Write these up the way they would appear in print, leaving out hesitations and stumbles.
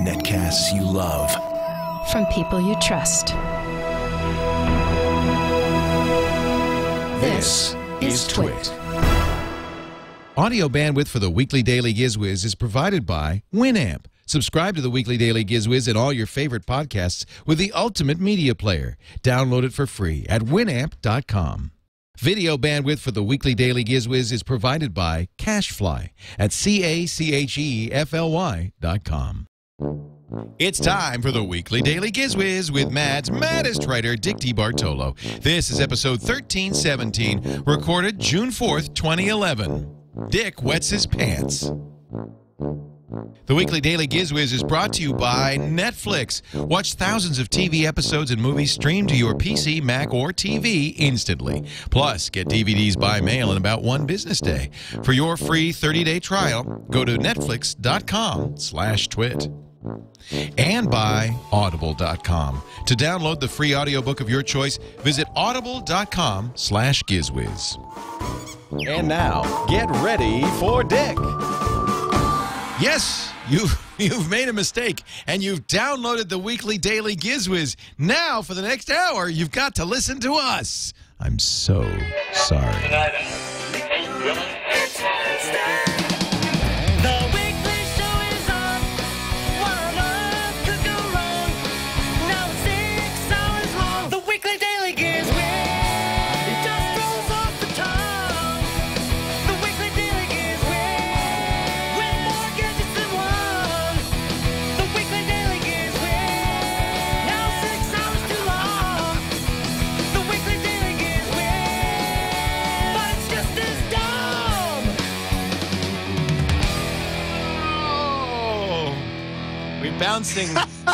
Netcasts you love. From people you trust. This is TWiT. Audio bandwidth for the Weekly Daily GizWiz is provided by Winamp. Subscribe to the Weekly Daily GizWiz and all your favorite podcasts with the ultimate media player. Download it for free at winamp.com. Video bandwidth for the Weekly Daily GizWiz is provided by CacheFly at CacheFly.com. It's time for the Weekly Daily GizWiz with Mad's maddest writer, Dick DeBartolo. This is episode 1317, recorded June 4th, 2011. Dick wets his pants. The Weekly Daily GizWiz is brought to you by Netflix. Watch thousands of TV episodes and movies streamed to your PC, Mac, or TV instantly. Plus, get DVDs by mail in about one business day. For your free 30-day trial, go to netflix.com/twit. And by audible.com. To download the free audiobook of your choice, visit audible.com/GizWiz. And now, get ready for Dick. Yes, you've made a mistake, and you've downloaded the Weekly Daily GizWiz. Now, for the next hour, you've got to listen to us. I'm so sorry.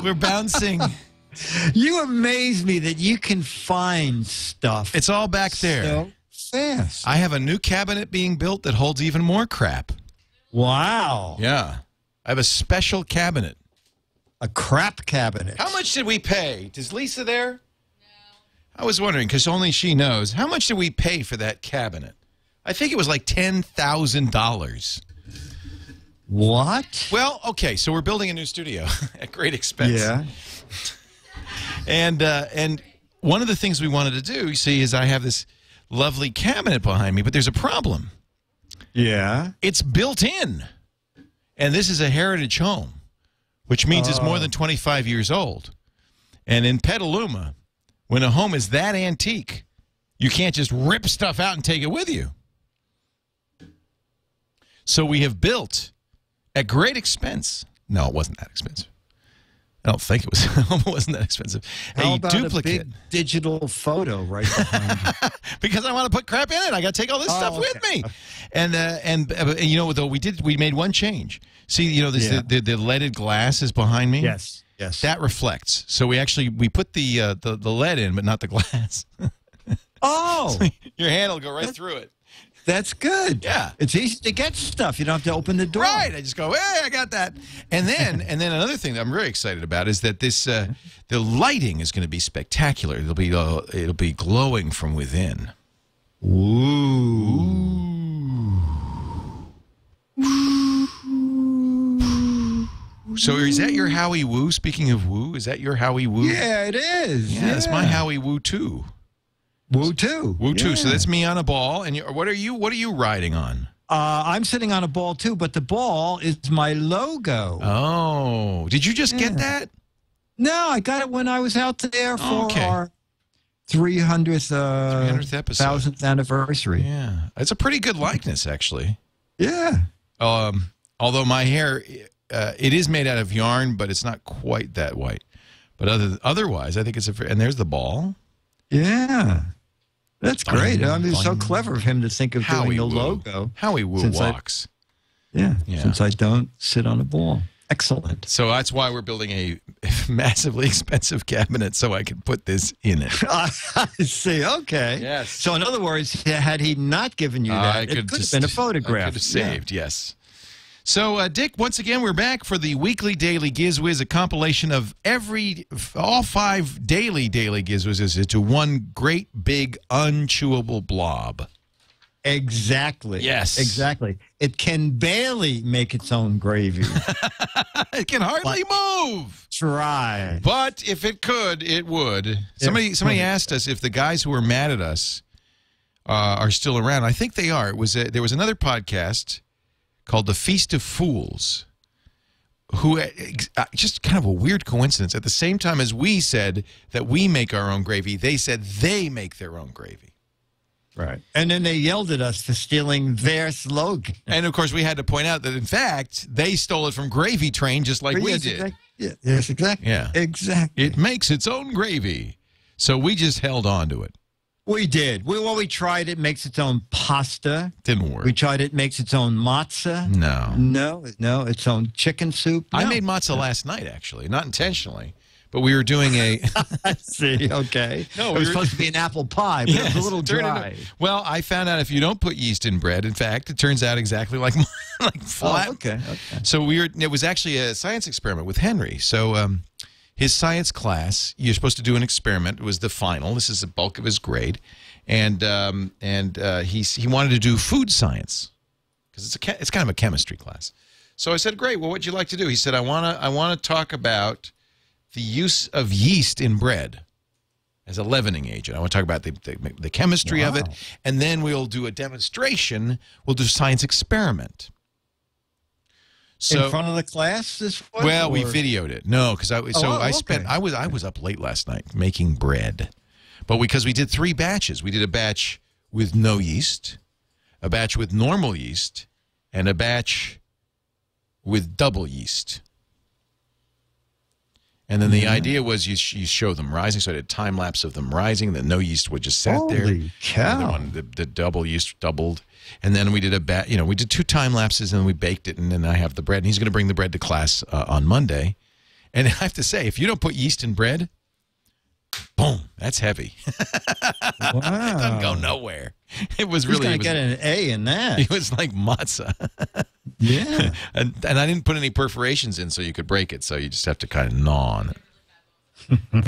We're bouncing. You amaze me that you can find stuff. It's all back there. So fast. I have a new cabinet being built that holds even more crap. Wow. Yeah. I have a special cabinet. A crap cabinet. How much did we pay? Is Lisa there? No. I was wondering, because only she knows. How much did we pay for that cabinet? I think it was like $10,000. What? Well, okay, so we're building a new studio at great expense. Yeah. And one of the things we wanted to do, you see, is I have this lovely cabinet behind me, but there's a problem. Yeah. It's built in. And this is a heritage home, which means it's more than 25 years old. And in Petaluma, when a home is that antique, you can't just rip stuff out and take it with you. So we have built, at great expense. No, it wasn't that expensive. I don't think it was. It wasn't that expensive. How about duplicate. a big digital photo right behind you? Because I want to put crap in it. I got to take all this stuff with me. And you know, though we made one change. See, you know, this the leaded glass is behind me. Yes. Yes. That reflects. So we put the lead in, but not the glass. Oh. So your hand will go right through it. That's good. Yeah. It's easy to get stuff. You don't have to open the door. Right. I just go, hey, I got that. And then another thing that I'm very excited about is that this the lighting is going to be spectacular. It'll be glowing from within. Ooh. So is that your Howie Woo? Speaking of woo, is that your Howie Woo? Yeah, it is. Yeah, it's my Howie Woo too. Woo too. Woo too. So that's me on a ball. And what are you riding on? I'm sitting on a ball too, but the ball is my logo. Oh, did you just get that? No, I got it when I was out there for our 300th episode, 1000th anniversary. Yeah, it's a pretty good likeness, actually. Yeah. Although my hair, it is made out of yarn, but it's not quite that white. But otherwise, I think it's and there's the ball. Yeah. That's great. I mean, it's so clever of him to think of doing the logo. Howie Woo walks. Since I don't sit on a ball. Excellent. So that's why we're building a massively expensive cabinet so I can put this in it. I see. Okay. Yes. So in other words, had he not given you that, it could have been a photograph. I could have saved, yes. So, Dick, once again, we're back for the Weekly Daily GizWiz, a compilation of all 5 daily GizWizes into one great, big, unchewable blob. Exactly. Yes. Exactly. It can barely make its own gravy. It can hardly move. Try. But if it could, it would. Somebody asked us if the guys who were mad at us are still around. I think they are. There was another podcast called The Feast of Fools, who just kind of a weird coincidence. At the same time as we said that we make our own gravy, they said they make their own gravy. Right. And then they yelled at us for stealing their slogan. And, of course, we had to point out that, in fact, they stole it from Gravy Train just like we did. Yes, exactly. Yeah. Exactly. It makes its own gravy. So we just held on to it. We did. We tried it. Makes its own pasta. Didn't work. We tried it. Makes its own matzah. No. Its own chicken soup. No. I made matzah last night, actually. Not intentionally. But we were doing a... I see, okay. No, it was supposed to be an apple pie, but it was a little dry. Well, I found out if you don't put yeast in bread, in fact, it turns out exactly like flat. Oh, okay. So it was actually a science experiment with Henry. So his science class, you're supposed to do an experiment. It was the final. This is the bulk of his grade. And he wanted to do food science because it's kind of a chemistry class. So I said, great, well, what'd you like to do? He said, I want to talk about the use of yeast in bread as a leavening agent. I want to talk about the chemistry of it, and then we'll do a demonstration. We'll do a science experiment. So, in front of the class, we videoed it. No, because I was up late last night making bread, but because we did 3 batches, we did a batch with no yeast, a batch with normal yeast, and a batch with double yeast. And then the idea was you show them rising, so I did time lapse of them rising. The no yeast would just sat there. Holy cow! The double yeast doubled, and then we did we did 2 time lapses, and then we baked it, and then I have the bread. And he's going to bring the bread to class on Monday. And I have to say, if you don't put yeast in bread, boom, that's heavy. Wow. It doesn't go nowhere. It was really. He's going to get an A in that. It was like matzah. Yeah. And I didn't put any perforations in so you could break it, so you just have to kind of gnaw on it.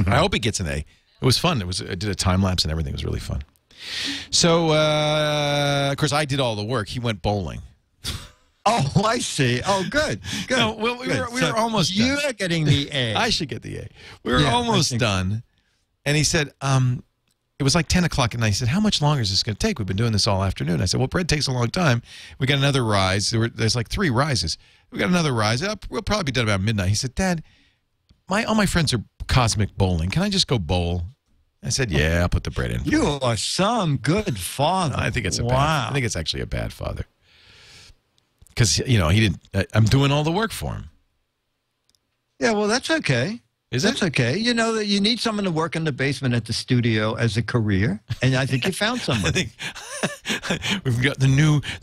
I hope he gets an A. It was fun. I did a time lapse and everything. It was really fun. So, of course, I did all the work. He went bowling. Oh, I see. Oh, good. Good. No, well, we were almost done. You're getting the A. I should get the A. We were almost done. And he said, it was like 10 o'clock at night. He said, how much longer is this going to take? We've been doing this all afternoon. I said, well, bread takes a long time. We got another rise. There's like 3 rises. We got another rise. We'll probably be done about midnight. He said, Dad, all my friends are cosmic bowling. Can I just go bowl? I said, yeah, I'll put the bread in. You are some good father. I think it's I think it's actually a bad father. Because, he didn't, I'm doing all the work for him. Yeah, well, that's okay. That's okay. You know that you need someone to work in the basement at the studio as a career, and I think you found somebody. We've got the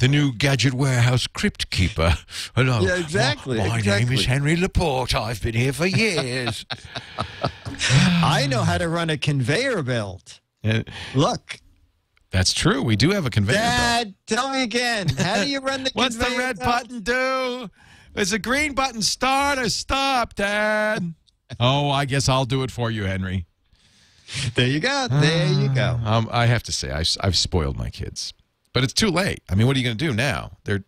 new Gadget Warehouse crypt keeper. Hello. Yeah, exactly. My name is Henry Laporte. I've been here for years. I know how to run a conveyor belt. Look. That's true. We do have a conveyor belt. Dad, tell me again. How do you run the conveyor What's the red button do? Is a green button start or stop, Dad? Oh, I guess I'll do it for you, Henry. There you go. There you go. I have to say, I've spoiled my kids. But it's too late. I mean, what are you going to do now? They're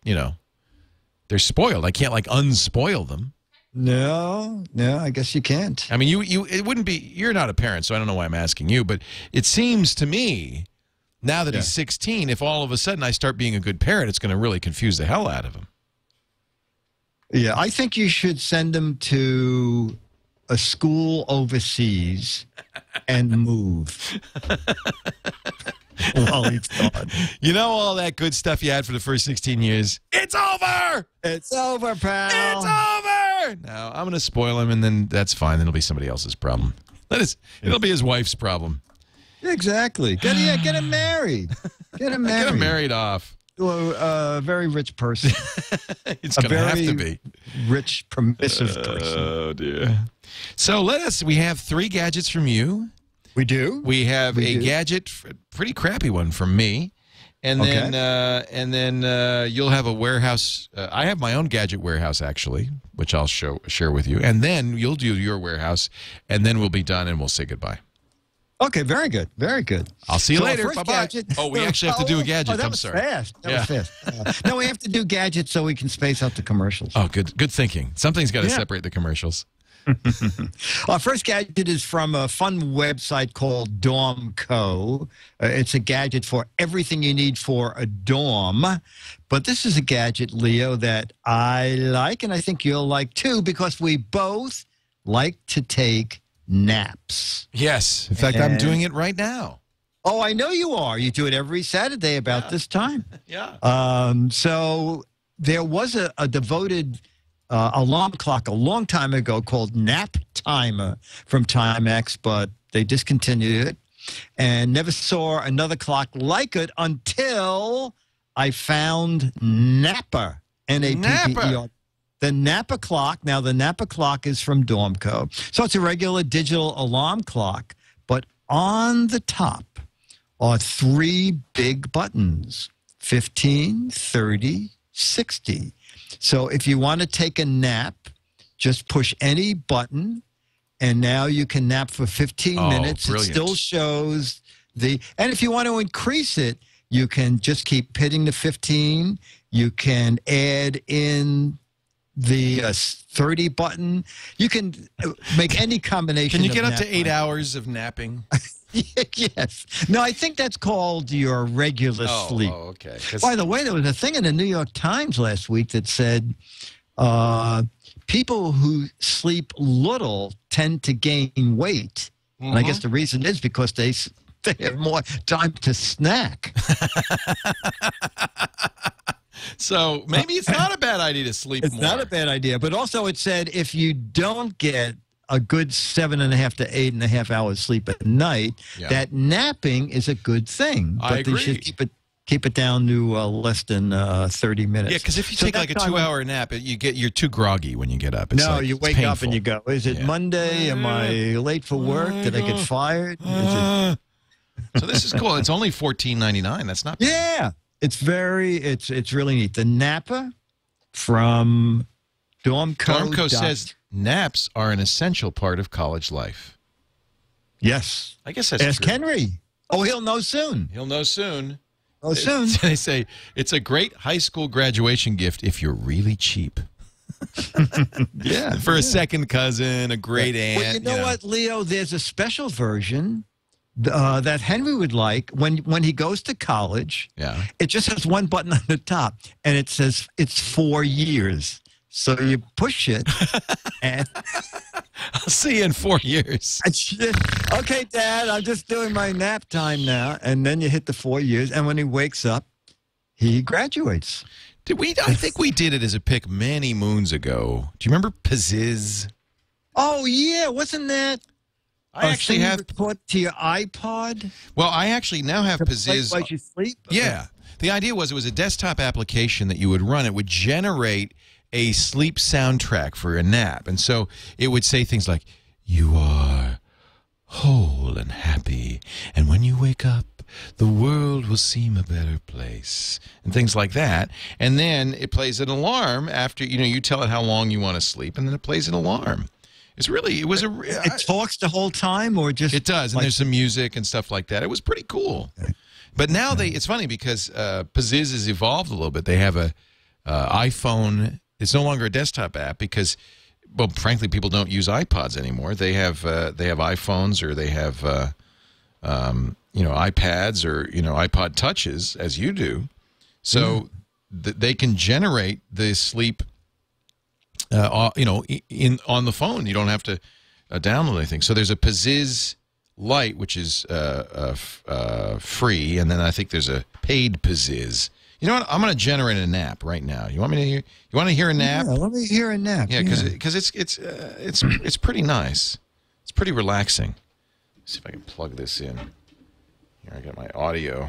spoiled. I can't, unspoil them. No, I guess you can't. I mean, it wouldn't be, you're not a parent, so I don't know why I'm asking you, but it seems to me, now that he's 16, if all of a sudden I start being a good parent, it's going to really confuse the hell out of him. Yeah, I think you should send him to a school overseas and move while he's gone. You know all that good stuff you had for the first 16 years? It's over! It's over, pal. It's over! No, I'm going to spoil him, and then that's fine. Then it'll be somebody else's problem. It'll be his wife's problem. Exactly. Get him married. Get him married. Get him married off. To a very rich person. It's going to have to be. Rich, permissive person. Oh, dear. So we have 3 gadgets from you. We do? We have a gadget, pretty crappy one from me. And then you'll have a warehouse. I have my own gadget warehouse, actually, which I'll share with you. And then you'll do your warehouse, and then we'll be done, and we'll say goodbye. Okay, very good. Very good. I'll see you So our later. first Bye-bye. gadget- Oh, we actually have to do a gadget. that I'm was sorry. Fast. That was fast. No, we have to do gadgets so we can space out the commercials. Oh, good thinking. Something's got to Yeah. separate the commercials. Our first gadget is from a fun website called Dormco. It's a gadget for everything you need for a dorm. But this is a gadget, Leo, that I like, and I think you'll like too, because we both like to take naps. Yes. In fact, I'm And- doing it right now. Oh, I know you are. You do it every Saturday about this time. Yeah. So there was a devoted alarm clock a long time ago called Nap Timer from Timex, but they discontinued it and never saw another clock like it until I found Napper, N-A-P-P-E-R. The Napper clock. Now, the Napper clock is from Dormco. So it's a regular digital alarm clock, but on the top are 3 big buttons, 15, 30, 60. So if you want to take a nap, just push any button, and now you can nap for 15 minutes. Brilliant. It still shows the, and if you want to increase it, you can just keep hitting the 15. You can add in the 30 button. You can make any combination. Can you of get up nap to 8 time. hours of napping? Yes. No, I think that's called your regular sleep. Oh, okay. 'Cause- By the way, there was a thing in the New York Times last week that said people who sleep little tend to gain weight. And I guess the reason is because they have more time to snack. So maybe it's not a bad idea to sleep It's more. not a bad idea. But also it said if you don't get a good 7.5 to 8.5 hours sleep at night, Yeah. that napping is a good thing. I But they agree. should keep it down to less than 30 minutes. Yeah, because if you So take like a that's how 2-hour nap, you're too groggy when you get up. It's No, like, you it's wake up painful. and you go, is it Yeah. Monday? Am I late for work? Did I get fired? So this is cool. It's only $14.99. That's not. Yeah, it's really neat. The Napa from Dormco. Dormco says naps are an essential part of college life. Yes. I guess that's Ask true. Henry. Oh, he'll know soon. He'll know soon. Oh, soon. They say it's a great high school graduation gift if you're really cheap. Yeah. For a second cousin, a great aunt. Well, you know what, Leo? There's a special version that Henry would like when he goes to college. Yeah. It just has one button on the top, and it says it's 4 years. So you push it, and I'll see you in 4 years. okay, Dad, I'm just doing my nap time now. And then you hit the 4 years, and when he wakes up, he graduates. Did we? I think we did it as a pick many moons ago. Do you remember Pizziz? Oh yeah, wasn't that? I actually have. put to your iPod. Well, I actually now have Pizziz. Like you sleep. Yeah. The idea was it was a desktop application that you would run. It would generate a sleep soundtrack for a nap. And so it would say things like, you are whole and happy, and when you wake up, the world will seem a better place, and things like that. And then it plays an alarm after, you tell it how long you want to sleep, and then it plays an alarm. It talks the whole time, or just it does, and there's some music and stuff like that. It was pretty cool. But now it's funny because Pizziz has evolved a little bit. They have a iPhone. It's no longer a desktop app because, well, frankly, people don't use iPods anymore. They have iPhones, or they have iPads, or iPod Touches, as you do. So they can generate the sleep on the phone. You don't have to download anything. So there's a Pizziz Lite, which is free, and then I think there's a paid Pizziz. You know what? I'm going to generate a nap right now. You want me to hear? You want to hear a nap? Yeah, let me hear a nap. Yeah, because it's pretty nice. It's pretty relaxing. Let's see if I can plug this in. Here, I got my audio.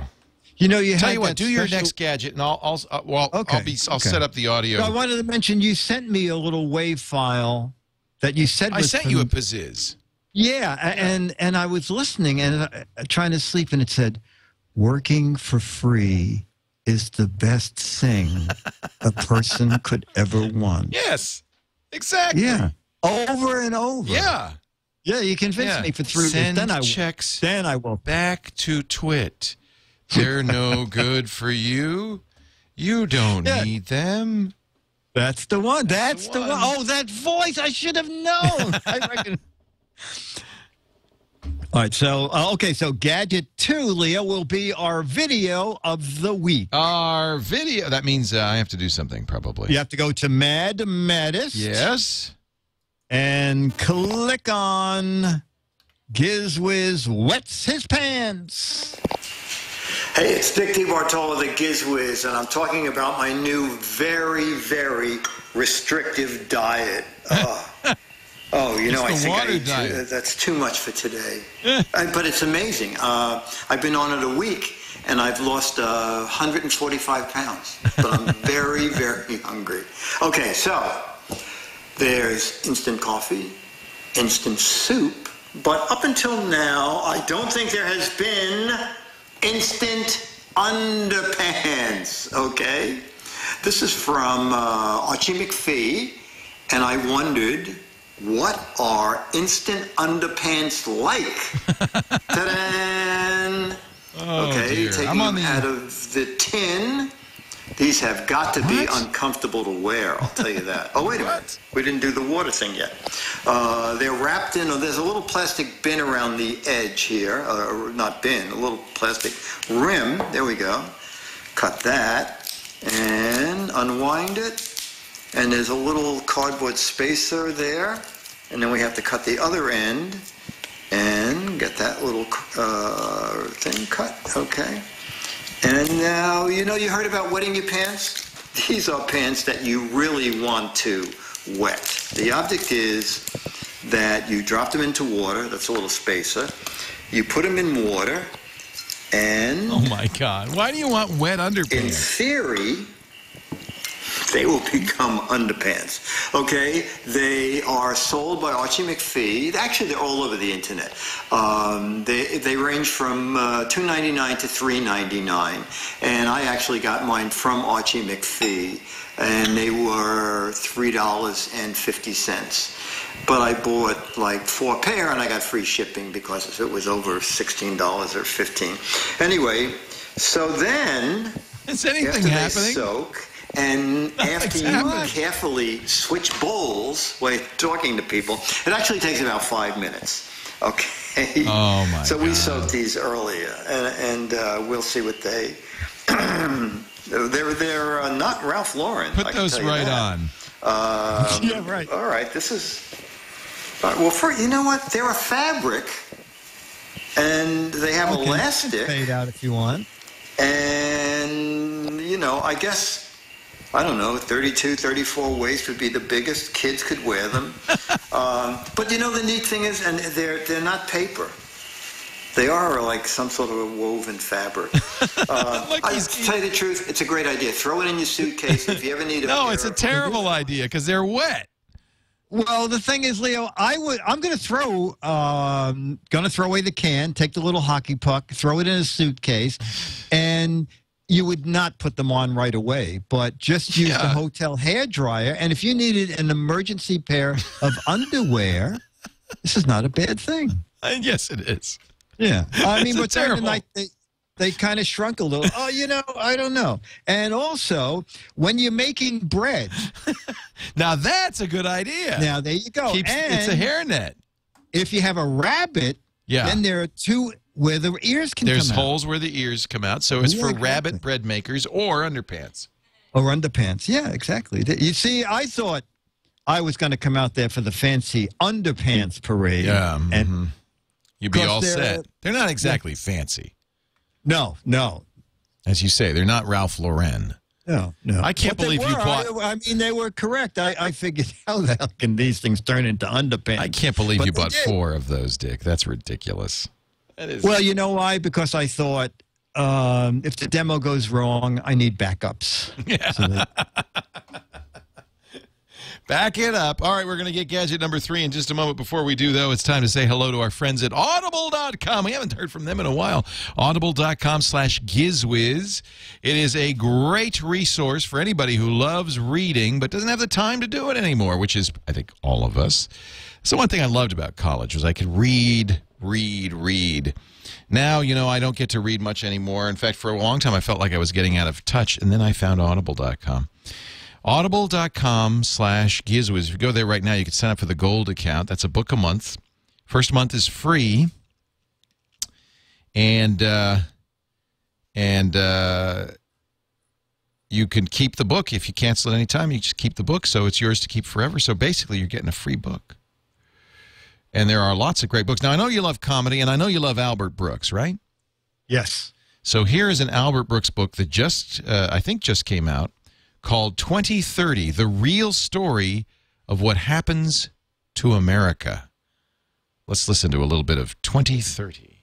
Tell you what, do your next gadget, and I'll set up the audio. No, I wanted to mention you sent me a little WAV file that you said I sent you a Pizziz. Yeah, and I was listening and trying to sleep, and it said, "Working for free is the best thing a person could ever want." Yes, exactly. Yeah, over and over. Yeah. Yeah, you convinced me for 3 weeks. Send checks Then I will. back to TWiT. They're no good for you. You don't need them. That's the one. That's the one. Oh, that voice. I should have known. I reckon. All right. So, okay. So Gadget 2, Leo, will be our video of the week. Our video. That means I have to do something probably. You have to go to Maddest. Yes. And click on GizWiz Wets His Pants. Hey, it's Dick DeBartolo, the GizWiz, and I'm talking about my new very, very restrictive diet. You know, I think that's too much for today. But it's amazing. I've been on it a week, and I've lost 145 pounds. But I'm very, very hungry. Okay, so there's instant coffee, instant soup, but up until now, I don't think there has been instant underpants, okay? This is from Archie McPhee, and I wondered, what are instant underpants like? Ta-da! Okay, dear. taking them out of the tin. These have got to be uncomfortable to wear, I'll tell you that. Oh, wait a minute. We didn't do the water thing yet. They're wrapped in, there's a little plastic bin around the edge here. Not bin, a little plastic rim. There we go. Cut that and unwind it. And there's a little cardboard spacer there. And then we have to cut the other end and get that little thing cut. Okay. And now, you know, you heard about wetting your pants? These are pants that you really want to wet. The object is that you drop them into water. That's a little spacer. You put them in water, and... Oh, my God. Why do you want wet underpants? In theory, they will become underpants, okay? They are sold by Archie McPhee. Actually, they're all over the internet. They range from $2.99 to $3.99, and I actually got mine from Archie McPhee, and they were $3.50. But I bought like 4 pair, and I got free shipping because it was over $16 or $15. Anyway, so then is anything after happening? They soak, and after you carefully switch bowls while talking to people, it actually takes about 5 minutes. Okay. Oh my! So we soaked these earlier, and we'll see what they. They're not Ralph Lauren. Put those right on. Yeah, right. All right. This is. Well, you know what? They're a fabric, and they have elastic. Fade out if you want. And you know, I guess. I don't know, 32, 34 waist would be the biggest. Kids could wear them. But you know, the neat thing is, and they're not paper. They are like some sort of a woven fabric. I tell you the truth, it's a great idea. Throw it in your suitcase if you ever need a No, it's a terrible idea because they're wet. Well, the thing is, Leo, I'm going to throw away the can, take the little hockey puck, throw it in a suitcase, and you would not put them on right away, but just use the hotel hairdryer. And if you needed an emergency pair of underwear, this is not a bad thing. Yes, it is. Yeah. I mean, but during terrible. the night, they kind of shrunk a little. Oh, you know, I don't know. And also, when you're making bread. Now, that's a good idea. Now, there you go. It's a hairnet. If you have a rabbit, then there are two where the ears can come out. There's holes where the ears come out, so it's for rabbit bread makers or underpants. Or underpants. Yeah, exactly. You see, I thought I was going to come out there for the fancy underpants parade. Yeah. And you'd be all set. They're not exactly fancy. No. As you say, they're not Ralph Lauren. No. I can't believe you bought... I mean, they were correct. I figured, how the hell can these things turn into underpants? I can't believe you bought 4 of those, Dick. That's ridiculous. That is... Well, you know why? Because I thought if the demo goes wrong, I need backups. Yeah. Back it up. All right, we're going to get gadget number 3 in just a moment. Before we do, though, it's time to say hello to our friends at Audible.com. We haven't heard from them in a while. Audible.com/GizWiz. It is a great resource for anybody who loves reading but doesn't have the time to do it anymore, which is, I think, all of us. So one thing I loved about college was I could read. Now, I don't get to read much anymore. In fact, for a long time, I felt like I was getting out of touch, and then I found Audible.com. Audible.com/GizWiz. If you go there right now, you can sign up for the Gold account. That's a book a month. First month is free. And you can keep the book. If you cancel at any time, you just keep the book, so it's yours to keep forever. So basically, you're getting a free book. And there are lots of great books. Now, I know you love comedy, and I know you love Albert Brooks, right? Yes. So here is an Albert Brooks book that I think just came out, called 2030, The Real Story of What Happens to America. Let's listen to a little bit of 2030.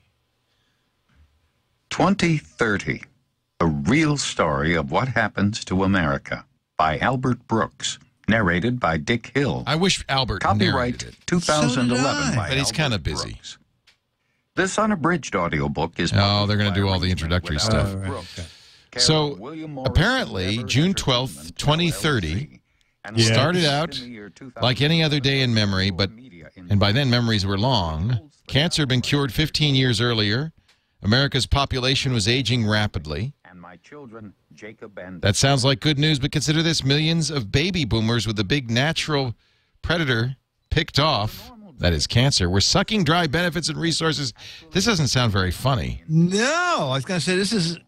2030, The Real Story of What Happens to America by Albert Brooks. Narrated by Dick Hill. I wish Albert Copyright narrated it. 2011 by But he's kind of Albert busy. Brooks. This unabridged audiobook is... Oh, they're going to do all the introductory stuff. So, apparently, June 12th, 2030, started out like any other day in memory, and by then memories were long. Cancer had been cured 15 years earlier. America's population was aging rapidly. That sounds like good news, but consider this. Millions of baby boomers with the big natural predator picked off, that is cancer, were sucking dry benefits and resources. This doesn't sound very funny. No, I was going to say this is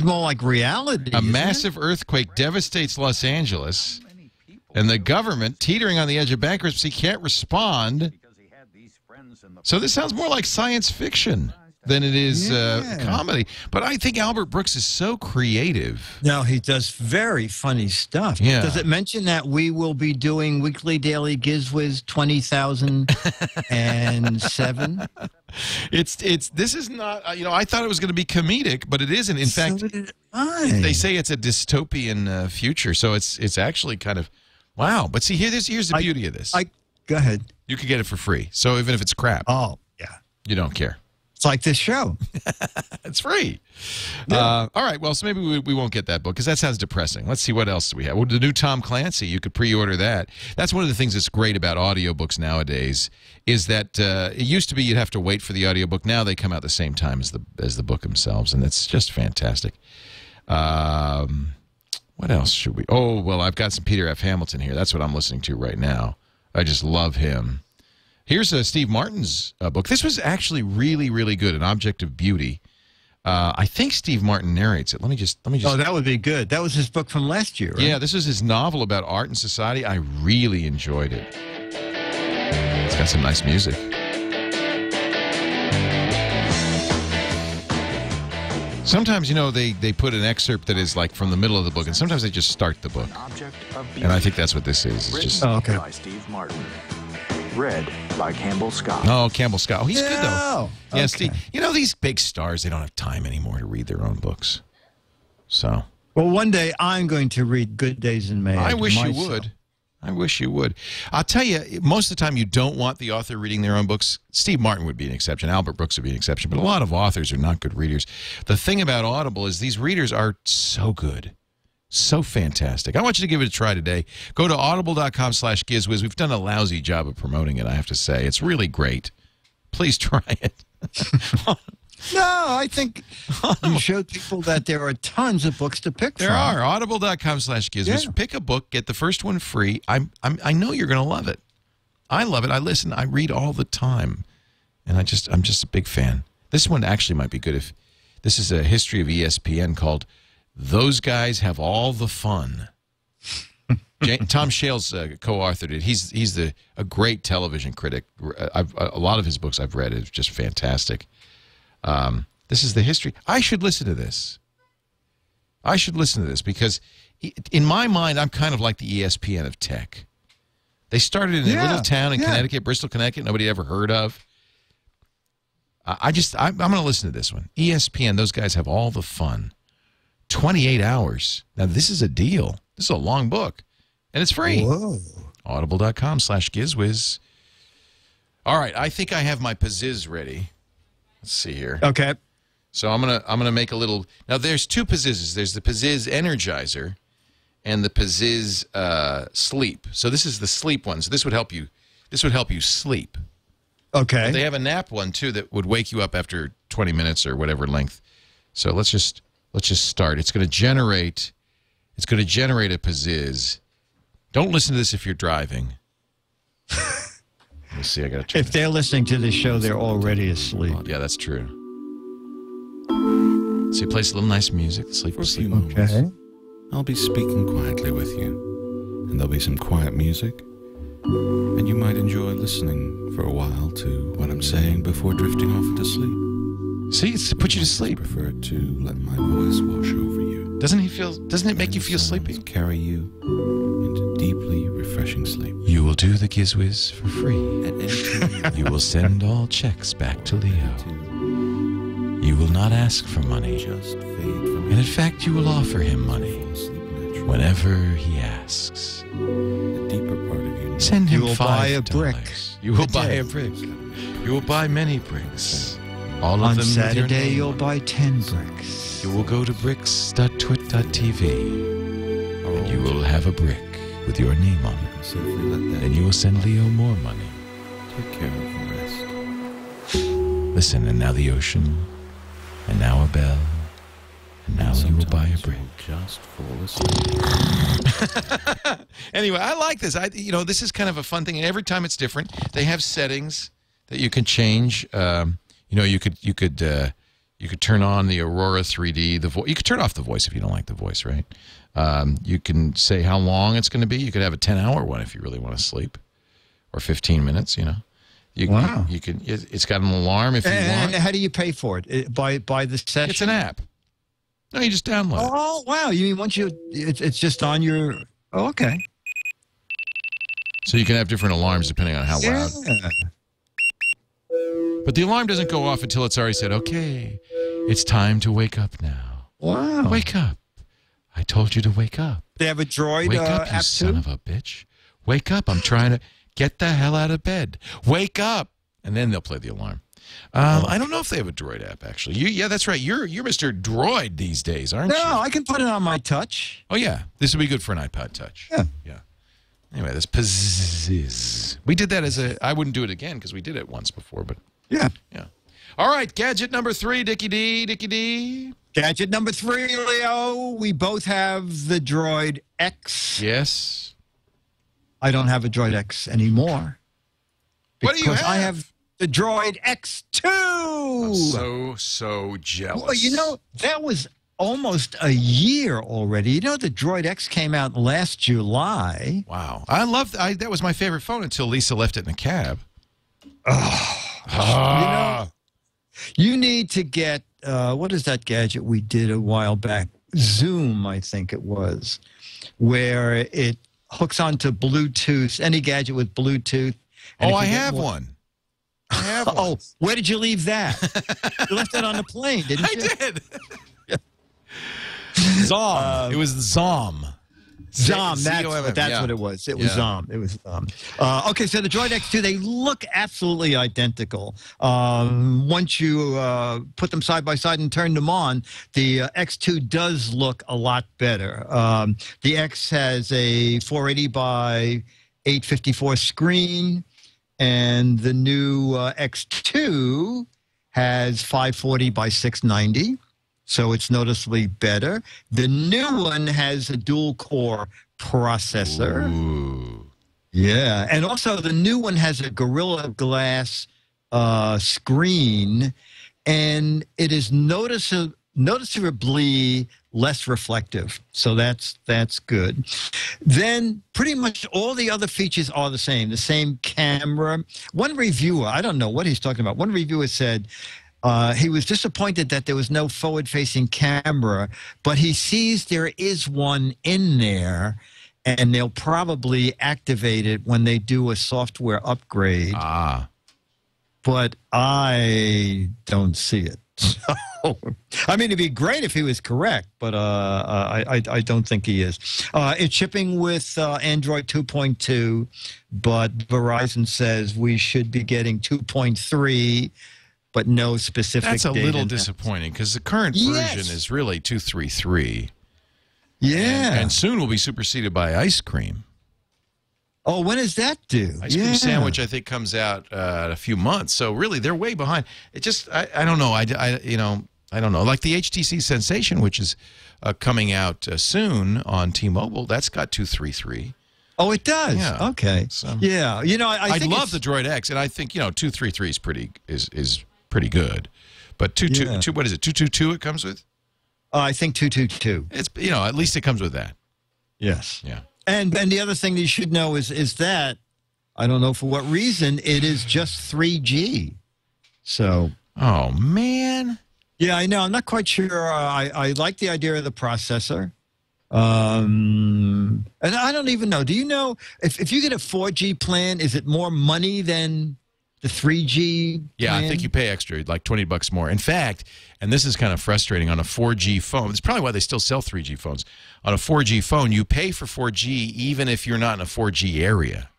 more like reality. A massive earthquake devastates Los Angeles, and the government, teetering on the edge of bankruptcy, can't respond. So this sounds more like science fiction than it is comedy. But I think Albert Brooks is so creative. No, he does very funny stuff. Yeah. Does it mention that we will be doing Weekly Daily GizWiz 20,007? This is not, I thought it was going to be comedic, but it isn't. In fact, So did I. they say it's a dystopian future, so it's actually kind of, wow. But see, here's the beauty of this. Go ahead. You could get it for free. So even if it's crap, Oh, yeah. you don't care. It's like this show. It's free. All right, well, so maybe we won't get that book because that sounds depressing. Let's see, what else do we have? Well, the new Tom Clancy, you could pre-order that. That's one of the things that's great about audiobooks nowadays is that it used to be you'd have to wait for the audiobook. Now they come out the same time as the book themselves, and it's just fantastic. What else should we? Oh, well, I've got some Peter F. Hamilton here. That's what I'm listening to right now. I just love him. Here's Steve Martin's book. This was actually really, really good, An Object of Beauty. I think Steve Martin narrates it. Let me just. Oh, that would be good. That was his book from last year, right? Yeah, this is his novel about art and society. I really enjoyed it. It's got some nice music. Sometimes, they put an excerpt that is like from the middle of the book, and sometimes they just start the book. And I think that's what this is. It's just, okay. By Steve Martin. Read by Campbell Scott. Oh, Campbell Scott. Oh, he's good, though. Yeah, Okay. Steve. These big stars, they don't have time anymore to read their own books. So. Well, one day I'm going to read Good Days in May. I wish you would. I wish you would. I'll tell you, most of the time you don't want the author reading their own books. Steve Martin would be an exception. Albert Brooks would be an exception. But a lot of authors are not good readers. The thing about Audible is these readers are so good. So fantastic. I want you to give it a try today. Go to audible.com/GizWiz. We've done a lousy job of promoting it, I have to say. It's really great. Please try it. No, I think you showed people that there are tons of books to pick from. There are. Audible.com/GizWiz. Yeah. Pick a book. Get the first one free. I know you're going to love it. I love it. I listen. I read all the time. And I'm just a big fan. This one actually might be good. If this is a history of ESPN called Those Guys Have All the Fun. Tom Shales co-authored it. He's a great television critic. A lot of his books I've read is just fantastic. This is the history. I should listen to this. I should listen to this because in my mind, I'm kind of like the ESPN of tech. They started in a little town in Connecticut, Bristol, Connecticut, nobody ever heard of. I'm going to listen to this one. ESPN, those guys have all the fun. 28 hours. Now, this is a deal. This is a long book, and it's free. Whoa. Audible.com/GizWiz. All right, I think I have my Pizziz ready. Let's see here. Okay. So I'm gonna make a little. Now there's two Pizzizes. There's the Pizziz Energizer and the Pizziz Sleep. So this is the sleep one. So this would help you. This would help you sleep. Okay. But they have a nap one too that would wake you up after 20 minutes or whatever length. So let's just start. It's going to generate. It's going to generate a Pizziz. Don't listen to this if you're driving. Let's see. I got to turn. If they're listening to this show, they're already asleep. Yeah, that's true. So he plays a little nice music. Sleep For a sleep. few moments, Okay. I'll be speaking quietly with you, and there'll be some quiet music, and you might enjoy listening for a while to what I'm saying before drifting off into sleep. See, it's to put you to sleep. I prefer to let my voice wash over you. Doesn't it make you feel sleepy? Carry you into deeply refreshing sleep. You will do the GizWiz for free. At any time, You will send all checks back to Leo. to You will not ask for money. just fade from And in fact, you will offer him money fall asleep naturally. whenever he asks. The deeper part of you Send him You will $5. buy a brick. You will a buy day. a brick. You will buy many bricks. All of On them with your Saturday, name you'll on buy 10 bricks. You will go to bricks.twit.tv and you will have a brick with your name on it. safely let that Then you will send Leo more money. take care of the rest. Listen, and now the ocean, and now a bell, and now you will buy a Sometimes brick. you'll just fall asleep. Anyway, I like this. This is kind of a fun thing, and every time it's different. They have settings that you can change. You could turn on the Aurora 3D. You could turn off the voice if you don't like the voice, right? You can say how long it's going to be. You could have a 10-hour one if you really want to sleep, or 15 minutes. Wow. You can. It's got an alarm if you And want. how do you pay for it? By the session? It's an app. No, you just download it. Oh, wow. You mean once it's just on your... Oh, okay. So you can have different alarms depending on how loud. Yeah. But the alarm doesn't go off until it's already said, okay, it's time to wake up now. Wow. Wake up. I told you to wake up. They have a Droid Wake up, you app son too? of a bitch. Wake up. I'm trying to get the hell out of bed. Wake up. And then they'll play the alarm. I don't know if they have a Droid app, actually. Yeah, that's right. You're Mr. Droid these days, aren't you? No, I can put it on my touch. Oh, yeah. This would be good for an iPod Touch. Yeah. Anyway, this Pizziz. We did that I wouldn't do it again because we did it once before, but Yeah. yeah. All right, gadget number 3, Dickie D. Gadget number 3, Leo. We both have the Droid X. Yes. I don't have a Droid X anymore. What do you Because have? I have the Droid X2. I'm so jealous. Well, that was almost a year already. The Droid X came out last July. Wow. That was my favorite phone until Lisa left it in a cab. You need to get, what is that gadget we did a while back? Zoom, I think it was, where it hooks onto Bluetooth, any gadget with Bluetooth. And I if you get have more- one. I have one. Oh, where did you leave that? You left that on the plane, didn't I you? did. Zom. It was Zom. Zom, Z-O-M-M, that's yeah. what it was. It was Zom. It was Zom. Okay, so the Droid X2, they look absolutely identical. Once you put them side by side and turn them on, the X2 does look a lot better. The X has a 480 by 854 screen, and the new X2 has 540 by 690. So it's noticeably better. The new one has a dual-core processor. Ooh. Yeah, and also the new one has a Gorilla Glass screen, and it is noticeably less reflective. So that's good. Then pretty much all the other features are the same camera. One reviewer, I don't know what he's talking about. One reviewer said, he was disappointed that there was no forward-facing camera, but he sees there is one in there, and they'll probably activate it when they do a software upgrade. Ah. But I don't see it. So, I mean, it'd be great if he was correct, but I don't think he is. It's shipping with Android 2.2, but Verizon says we should be getting 2.3, but no specific That's a date little in that. disappointing because the current version is really 2.3.3. Yeah. And soon will be superseded by ice cream. Oh, when is that due? Ice cream sandwich, I think, comes out in a few months. So really, they're way behind. It just, I don't know. I don't know. Like the HTC Sensation, which is coming out soon on T-Mobile, that's got 2.3.3. Oh, it does. Yeah. Okay. So, yeah. You know, I think love the Droid X, and I think 2.3.3 is pretty good. But 2.2, what is it? 2.2.2 it comes with? I think 2.2.2. It's at least it comes with that. Yes. Yeah. And the other thing that you should know is that, I don't know for what reason, it is just 3G. So. Oh, man. Yeah, I know. I'm not quite sure. I like the idea of the processor. And I don't even know. Do you know, if you get a 4G plan, is it more money than the 3G Yeah, plan? I think you pay extra, like $20 more. In fact, and this is kind of frustrating, on a 4G phone, it's probably why they still sell 3G phones. On a 4G phone, you pay for 4G even if you're not in a 4G area.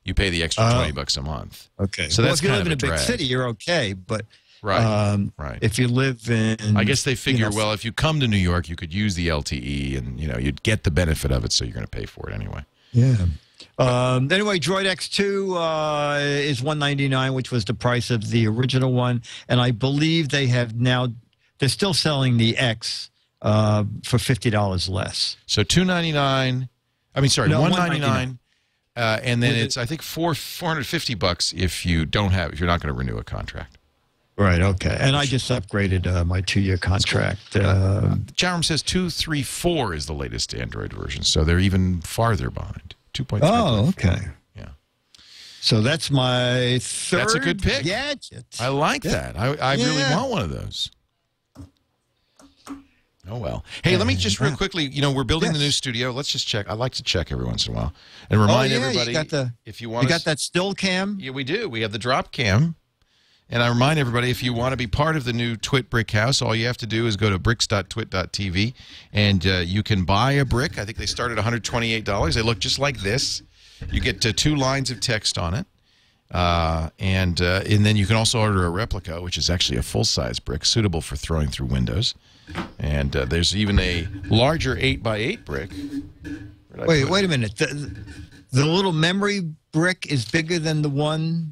You pay the extra $20 a month. Okay. So well, that's if you kind live in of a big drag. city, you're okay. But right. if you live in, I guess they figure, well, if you come to New York, you could use the LTE, and you'd get the benefit of it, so you're going to pay for it anyway. Yeah. Anyway, Droid X2 is $199, which was the price of the original one, and I believe they have now. They're still selling the X for $50 less. So $299. I mean, sorry, No, $199, and then it's I think $450 if you're not going to renew a contract. Right. Okay. And I just upgraded my 2-year contract. Chat room says 2.3.4 is the latest Android version, so they're even farther behind. 2.3. Oh, okay. Yeah. So that's my third. That's a good pick. Gadget. I like that. I really want one of those. Oh, well. Hey, let me just real quickly, we're building the new studio. Let's just check. I like to check every once in a while and remind everybody, if you want you got that still cam? Yeah, we do. We have the drop cam. And I remind everybody, if you want to be part of the new TWiT Brick House, all you have to do is go to bricks.twit.tv, and you can buy a brick. I think they start at $128. They look just like this. You get 2 lines of text on it. And then you can also order a replica, which is actually a full-size brick, suitable for throwing through windows. And there's even a larger 8x8 brick. Wait a minute. The little memory brick is bigger than the one...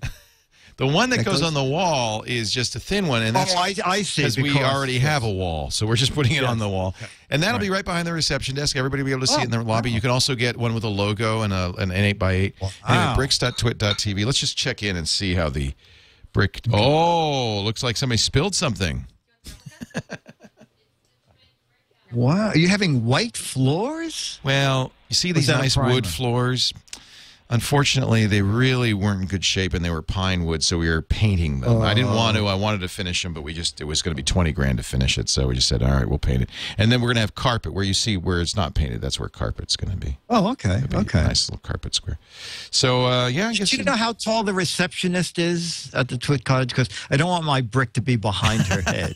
The one that goes on the wall is just a thin one, and that's I see. Because we already have a wall, so we're just putting it on the wall, and that'll be right behind the reception desk. Everybody will be able to see it in the lobby. You can also get one with a logo and an 8x8. Anyway, bricks.twit.tv. Let's just check in and see how the brick. Oh, looks like somebody spilled something. Wow, are you having white floors? Well, you see these nice wood floors. Unfortunately, they really weren't in good shape, and they were pine wood, so we were painting them. I didn't want to. I wanted to finish them, but it was going to be $20,000 to finish it, so we just said, all right, we'll paint it. And then we're going to have carpet where you see where it's not painted. That's where carpet's going to be. Oh, okay. Okay. Nice little carpet square. So, yeah, I guess. Do you know how tall the receptionist is at the TWiT cottage? Because I don't want my brick to be behind her head.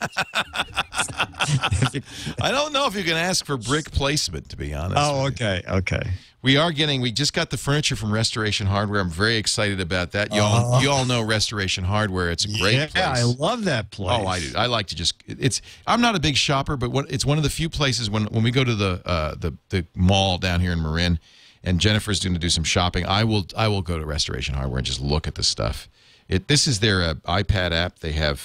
I don't know if you can ask for brick placement, to be honest. Oh, okay. Okay. We just got the furniture from Restoration Hardware. I'm very excited about that. You all know Restoration Hardware. It's a great place. Yeah, I love that place. Oh, I do. I like to I'm not a big shopper, but it's one of the few places when we go to the mall down here in Marin, and Jennifer's going to do some shopping, I will go to Restoration Hardware and just look at the stuff. This is their iPad app. They have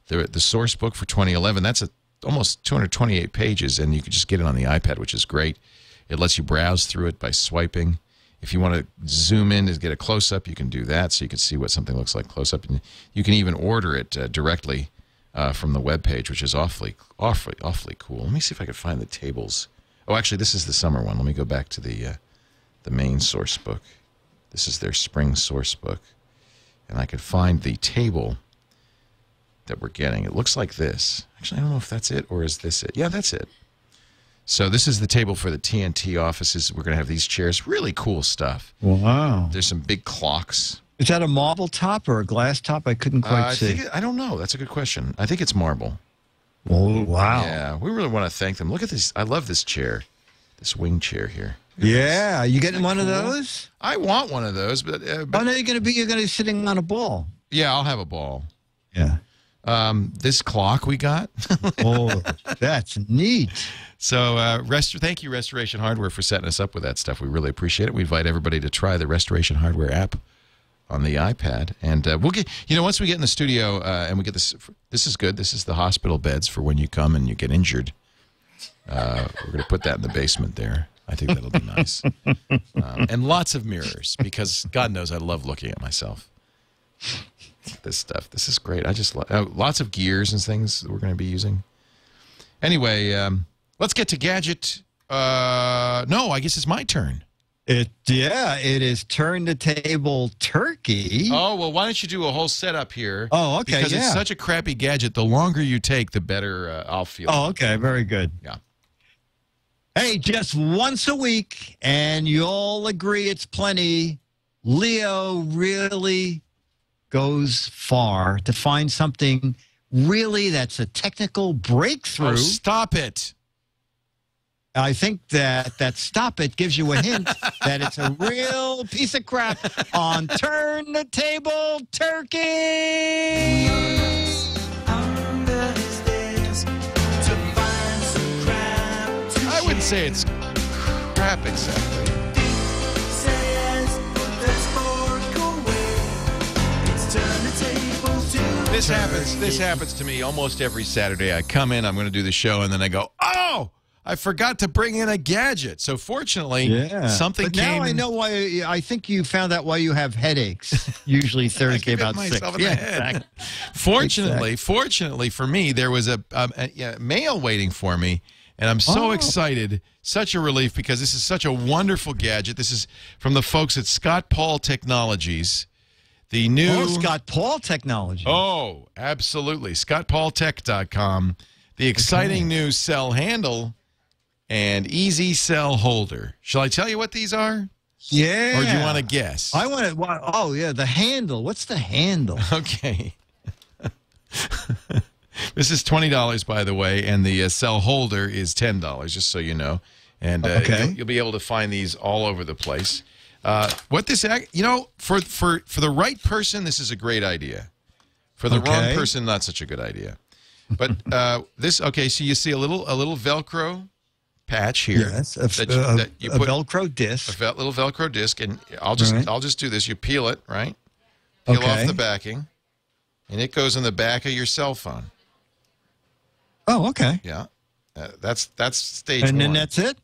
the source book for 2011. That's almost 228 pages, and you can just get it on the iPad, which is great. It lets you browse through it by swiping. If you want to zoom in and get a close-up, you can do that, so you can see what something looks like close-up. And you can even order it directly from the web page, which is awfully cool. Let me see if I can find the tables. Oh, actually, this is the summer one. Let me go back to the main source book. This is their spring source book, and I could find the table that we're getting. It looks like this. Actually, I don't know if that's it, or is this it? Yeah, that's it. So this is the table for the TNT offices. We're going to have these chairs. Really cool stuff. Wow. There's some big clocks. Is that a marble top or a glass top? I couldn't quite see. I don't know. That's a good question. I think it's marble. Oh, wow. Yeah, we really want to thank them. Look at this. I love this chair, this wing chair here. Yeah, you getting one of those? I want one of those, but oh no, you're gonna be sitting on a ball. Yeah, I'll have a ball. Yeah. This clock we got. Oh, that's neat. So, thank you, Restoration Hardware, for setting us up with that stuff. We really appreciate it. We invite everybody to try the Restoration Hardware app on the iPad, and we'll get. Once we get in the studio and we get this. This is good. This is the hospital beds for when you come and you get injured. We're going to put that in the basement there. I think that'll be nice. And lots of mirrors, because God knows I love looking at myself. This stuff. This is great. I just lots of gears and things that we're going to be using. Anyway, let's get to Gadget. No, I guess it's my turn. It is turn the table turkey. Oh, well, why don't you do a whole setup here? Oh, okay, because it's such a crappy gadget. The longer you take, the better I'll feel. Oh, okay, very good. Yeah. Hey, just once a week, and you all agree it's plenty. Leo really goes far to find something really that's a technical breakthrough. Oh, stop it. I think that stop it gives you a hint that it's a real piece of crap on Turn the Table Turkey. I wouldn't say it's crap exactly. This happens to me almost every Saturday. I come in, I'm going to do the show, and then I go, oh, I forgot to bring in a gadget. So fortunately, something came. Now I know why. I think you found out why you have headaches. Usually Thursday about 6. Exactly. Fortunately for me, there was a mail waiting for me, and I'm so excited. Such a relief, because this is such a wonderful gadget. This is from the folks at Scott Paul Technologies. The new Scott Paul Technologies. Oh, absolutely. ScottPaulTech.com. The exciting new cell handle and easy cell holder. Shall I tell you what these are? Yeah. Or do you want to guess? I want to. Oh, yeah, the handle. What's the handle? Okay. This is $20, by the way, and the cell holder is $10, just so you know. And you'll be able to find these all over the place. For the right person, this is a great idea. For the wrong person, not such a good idea. But so you see a little Velcro patch here. Yes, a Velcro disc. A little Velcro disc, and I'll just do this. You peel it, right? Peel off the backing, and it goes in the back of your cell phone. Oh, okay. Yeah, that's stage one. And then that's it?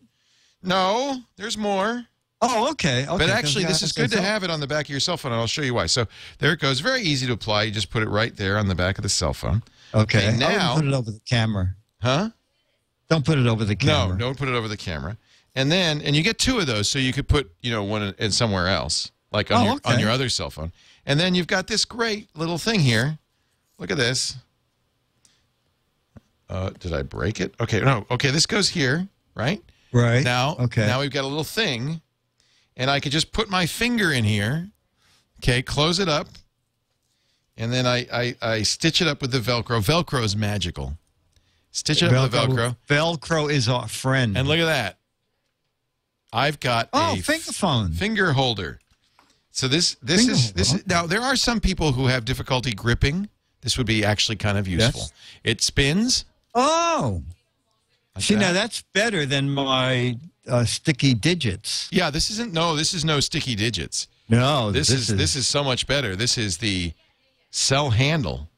No, there's more. Oh, okay. But actually, this is good to have it on the back of your cell phone, and I'll show you why. So there it goes. Very easy to apply. You just put it right there on the back of the cell phone. Okay. Now, put it over the camera. Huh? Don't put it over the camera. No, don't put it over the camera. And you get 2 of those, so you could put one in somewhere else, like on your other cell phone. And then you've got this great little thing here. Look at this. Did I break it? Okay, no. Okay, this goes here, right? Right. Now we've got a little thing, and I could just put my finger in here. Okay, close it up, and then I stitch it up with the Velcro. Velcro is magical. Stitch it up with the Velcro. Velcro is our friend. And look at that. I've got a finger phone. Finger holder. So this is now there are some people who have difficulty gripping. This would be actually kind of useful. Yes. It spins. Oh. See, now that's better than my sticky digits. Yeah, this is no sticky digits. No, this is so much better. This is the cell handle.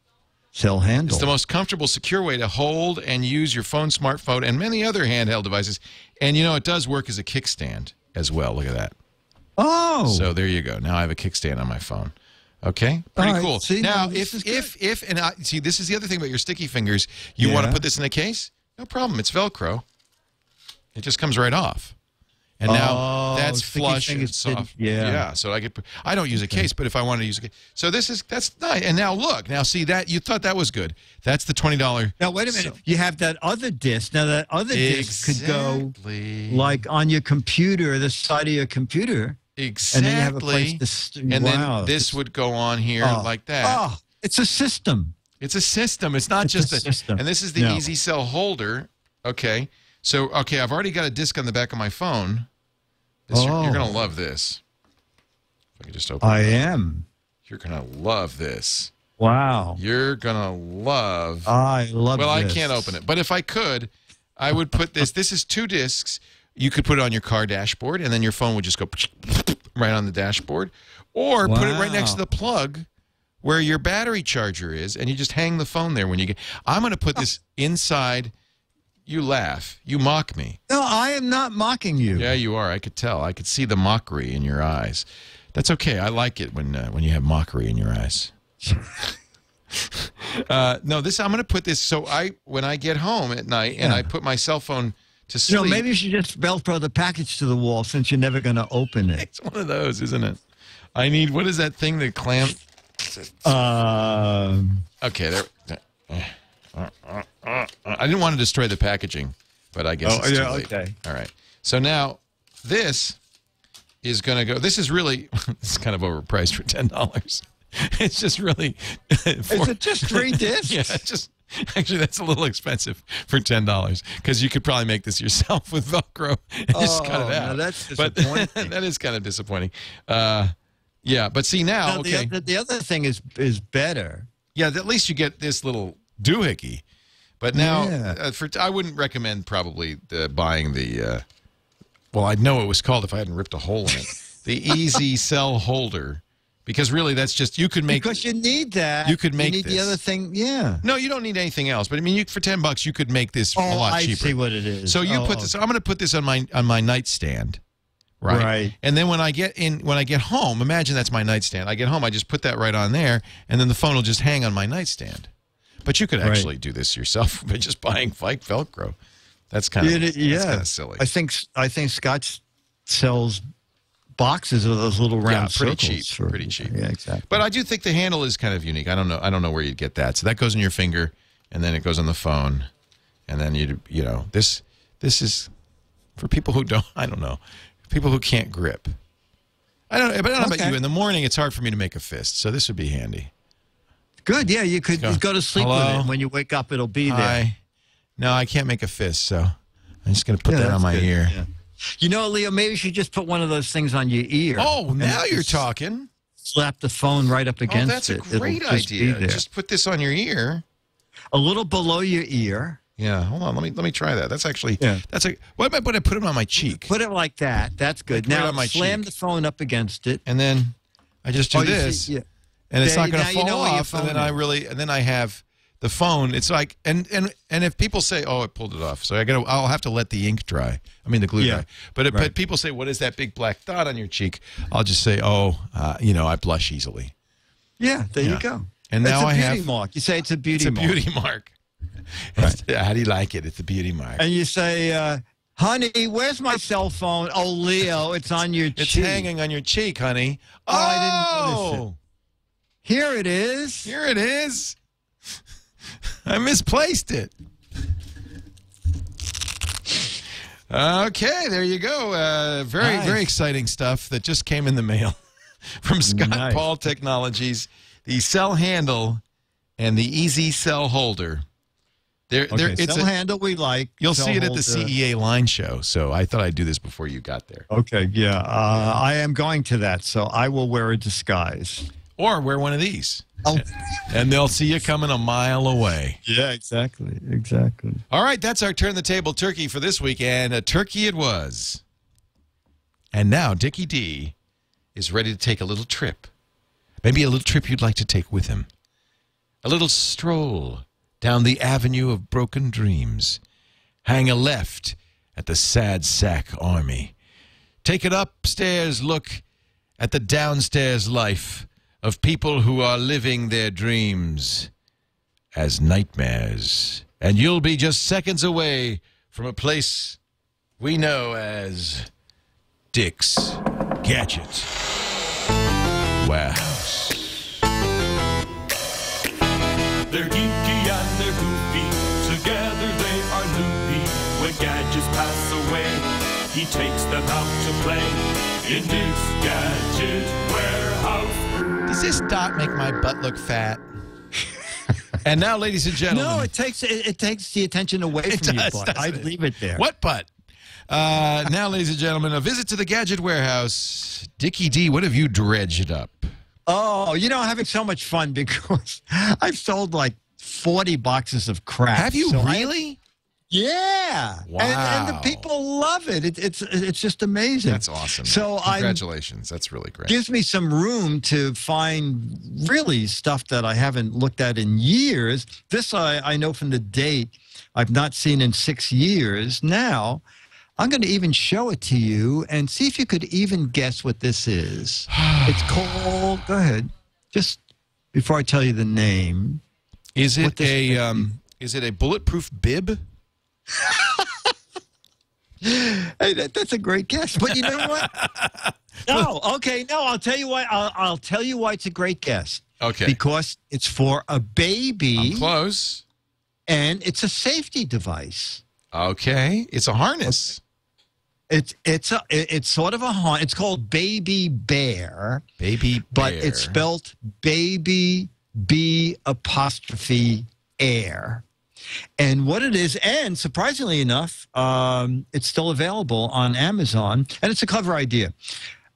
Cell handle. It's the most comfortable, secure way to hold and use your phone, smartphone, and many other handheld devices. And, it does work as a kickstand as well. Look at that. Oh. So there you go. Now I have a kickstand on my phone. Okay? Pretty cool. See, now, if this is the other thing about your sticky fingers. You want to put this in a case? No problem. It's Velcro. It just comes right off. And now that's flush and soft. Yeah. So I don't use a case, but if I wanted to use a case. So that's nice. And now look, see that you thought that was good. That's the $20. Now wait a minute. You have that other disc. Now that other disc could go like on your computer, the side of your computer. Exactly. And then you have a place to... And then this would go on here like that. Oh, it's a system. It's a system. It's not just a system. And this is the Easy Cell holder. Okay. So, okay, I've already got a disc on the back of my phone. You're going to love this. If I can just open it. am. You're going to love this. Wow. You're going to love. I love Well, this. I can't open it. But if I could, I would put this. This is 2 discs. You could put it on your car dashboard, and then your phone would just go right on the dashboard. Or put it right next to the plug where your battery charger is, and you just hang the phone there when you get... I'm going to put this inside... You laugh. You mock me. No, I am not mocking you. Yeah, you are. I could tell. I could see the mockery in your eyes. That's okay. I like it when you have mockery in your eyes. No, this I'm going to put this so when I get home at night and I put my cell phone to sleep. You know, maybe you should just Velcro the package to the wall since you're never going to open it. It's one of those, isn't it? I need, what is that thing that clamp? Okay, there. I didn't want to destroy the packaging, but I guess it's too late. Okay. All right. So now this is going to go. This is really, it's kind of overpriced for $10. It's just really. Is it just 3 discs? Yeah, just. Actually, that's a little expensive for $10 because you could probably make this yourself with Velcro. It's kind of out. No, that's disappointing. But that is kind of disappointing. Yeah, but see now, okay. The other thing is better. Yeah, at least you get this little doohickey. But now, I wouldn't recommend probably buying the, well, I'd know what it was called if I hadn't ripped a hole in it. The Easy Cell holder. Because really, that's just, you could make... Because you need that. You could make You need this. the other thing, yeah. No, you don't need anything else. But I mean, for $10, you could make this a lot cheaper. I see what it is. So you put this, I'm going to put this on my nightstand. Right. And then when I get home, imagine that's my nightstand. I get home, I just put that right on there, and then the phone will just hang on my nightstand. But you could actually do this yourself by just buying fake Velcro. That's kind of silly. I think Scott sells boxes of those little round circles. Pretty cheap. Yeah, exactly. But I do think the handle is kind of unique. I don't know where you'd get that. So that goes in your finger, and then it goes on the phone, and then you know this is for people who don't. I don't know. People who can't grip. I don't know about you. In the morning, it's hard for me to make a fist, so this would be handy. Good, yeah. You could go to sleep with it. When you wake up, it'll be there. No, I can't make a fist, so I'm just going to put that on my ear. Yeah. You know, Leo, maybe you should just put one of those things on your ear. Oh, now you're talking. Slap the phone right up against it. Oh, that's a great idea. Just put this on your ear. A little below your ear. Yeah, hold on. Let me try that. That's actually what about when I put it on my cheek? Put it like that. That's good. Now slam the phone up against it, and then I just do this, and it's not going to fall off. And then I have the phone. It's like and if people say, "Oh, I pulled it off," so I'll have to let the ink dry. I mean the glue dry. But people say, "What is that big black dot on your cheek?" I'll just say, "Oh, I blush easily." Yeah, there you go. And now I have a beauty mark. You say it's a beauty mark. It's a beauty mark. Right. How do you like it? It's a beauty mark. And you say, honey, where's my cell phone? Oh, Leo, it's on your cheek. It's hanging on your cheek, honey. Oh, I didn't notice it. Here it is. Here it is. I misplaced it. Okay, there you go. Very exciting stuff that just came in the mail from Scott Paul Technologies. The cell handle and the Easy Cell holder. It's cell handle we like. You'll see it at the CEA line show, so I thought I'd do this before you got there. Okay, yeah. I am going to that, so I will wear a disguise. Or wear one of these. Oh. And they'll see you coming a mile away. Yeah, exactly. Exactly. All right, that's our Turn the Table turkey for this week, and a turkey it was. And now Dickie D is ready to take a little trip. Maybe a little trip you'd like to take with him. A little stroll down the avenue of broken dreams. Hang a left at the Sad Sack Army. Take an upstairs look at the downstairs life of people who are living their dreams as nightmares. And you'll be just seconds away from a place we know as Dick's Gadget Warehouse. They're geeky and they're goofy, together they are loopy. When gadgets pass away, he takes them out to play. in Dick's Gadget Warehouse. Does this dot make my butt look fat? And now, ladies and gentlemen. No, it takes the attention away from your butt. I'd leave it there. What butt? Now, ladies and gentlemen, a visit to the Gadget Warehouse. Dickie D, what have you dredged up? Oh, I'm having so much fun because I've sold like 40 boxes of crap. Have you really? Yeah. Wow. And the people love it. It's just amazing. That's awesome. So congratulations. That's really great. Gives me some room to find really stuff that I haven't looked at in years. This I know from the date I've not seen in 6 years. Now, I'm going to even show it to you and see if you could even guess what this is. It's called, go ahead, just before I tell you the name. Is it a bulletproof bib? Hey, that's a great guess. But you know what? No, okay, no, I'll tell you why. I'll tell you why it's a great guess. Okay. Because it's for a baby. I'm close. And it's a safety device. Okay. It's a harness. It's sort of a harness. It's called Baby Bear. Baby Bear. But it's spelled Baby B''Air. And what it is, and surprisingly enough, it's still available on Amazon, and it's a clever idea.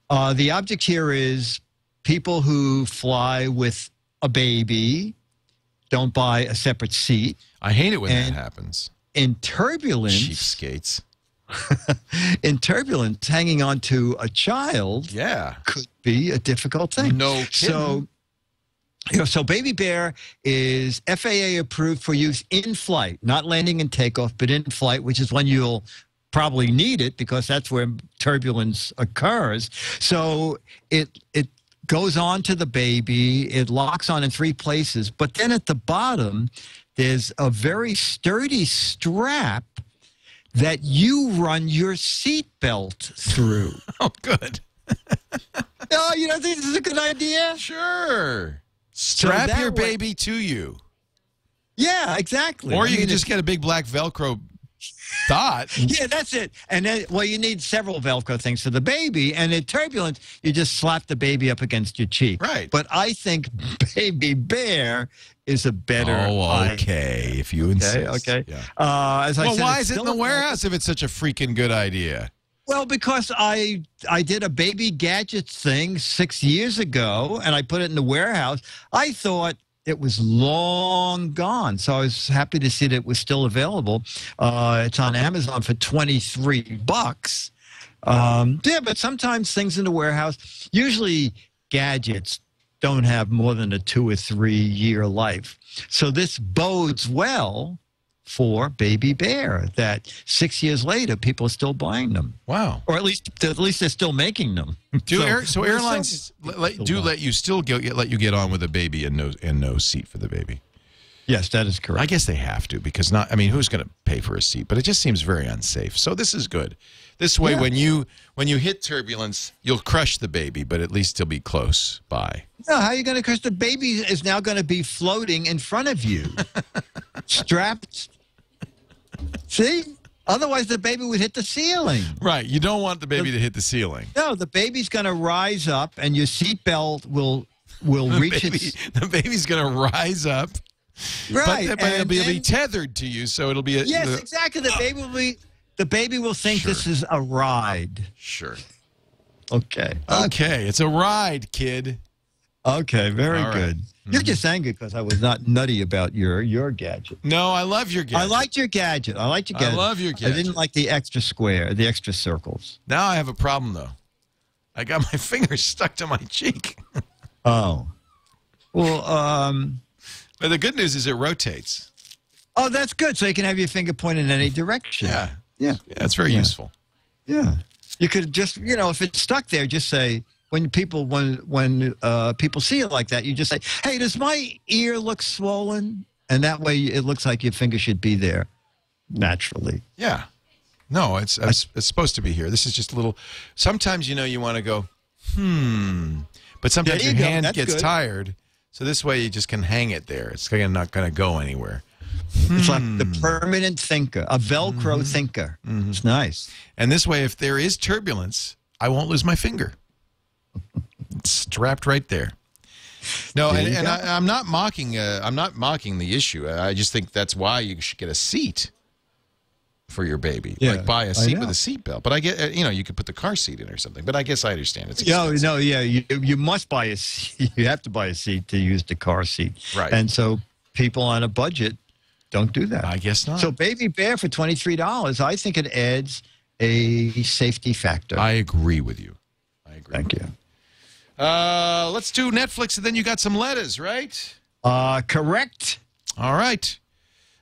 The object here is people who fly with a baby don't buy a separate seat. I hate it when that happens. In turbulence, cheapskates. In turbulence, hanging on to a child could be a difficult thing. No kidding. So Baby Bear is FAA approved for use in flight, not landing and takeoff, but in flight, which is when you'll probably need it because that's where turbulence occurs. So it goes on to the baby. It locks on in 3 places. But then at the bottom, there's a very sturdy strap that you run your seatbelt through. Oh, good. Oh, you don't think this is a good idea? Sure. Strap your baby to you. Yeah, exactly. Or you can just get a big black Velcro dot. Yeah, that's it. And then, well, you need several Velcro things for the baby. And in turbulence, you just slap the baby up against your cheek. Right. But I think Baby Bear is a better okay, if you insist. Okay. Yeah. As I said, why is it in the warehouse if it's such a freaking good idea? Well, because I did a baby gadgets thing 6 years ago, and I put it in the warehouse. I thought it was long gone, so I was happy to see that it was still available. It's on Amazon for $23. Yeah, but sometimes things in the warehouse, usually gadgets, don't have more than a 2 or 3 year life. So this bodes well for Baby Bear, that 6 years later, people are still buying them. Wow. Or at least they're still making them. So airlines let you get on with a baby and no seat for the baby? Yes, that is correct. I guess they have to because who's going to pay for a seat? But it just seems very unsafe. So this is good. This way, when you hit turbulence, you'll crush the baby, but at least he'll be close by. No, how are you going to crush the baby? Is now going to be floating in front of you, strapped. See? Otherwise, the baby would hit the ceiling. Right. You don't want the baby to hit the ceiling. No, the baby's going to rise up, and your seatbelt will reach its... The baby's going to rise up. Right. But it'll be tethered to you, so it'll be a... Yes, exactly. The baby will think this is a ride. Sure. Okay. Okay. It's a ride, kid. Okay, very All good. right. You're just angry because I was not nutty about your gadget. No, I love your gadget. I liked your gadget. I love your gadget. I didn't like the extra square, the extra circles. Now I have a problem, though. I got my fingers stuck to my cheek. Oh. Well, But the good news is it rotates. Oh, that's good. So you can have your finger pointed in any direction. Yeah. Yeah. Yeah, it's very useful. Yeah. You could just, if it's stuck there, just say, when people see it like that, you just say, hey, does my ear look swollen? And that way it looks like your finger should be there naturally. Yeah. No, it's supposed to be here. This is just a little, sometimes, you want to go, But sometimes your hand gets tired. So this way you just can hang it there. It's not going to go anywhere. It's like the permanent thinker, a Velcro thinker. It's nice. And this way, if there is turbulence, I won't lose my finger. It's strapped right there. No, and I'm not mocking. I'm not mocking the issue. I just think that's why you should get a seat for your baby. Yeah, like buy a seat with a seat belt. But I get, you could put the car seat in or something. But I guess I understand it's expensive. No, yeah, you must buy a seat. You have to buy a seat to use the car seat. Right. And so people on a budget don't do that. I guess not. So Baby Bear for $23, I think it adds a safety factor. I agree with you. I agree. Thank you. Let's do Netflix, and then you got some letters, right? Correct. All right.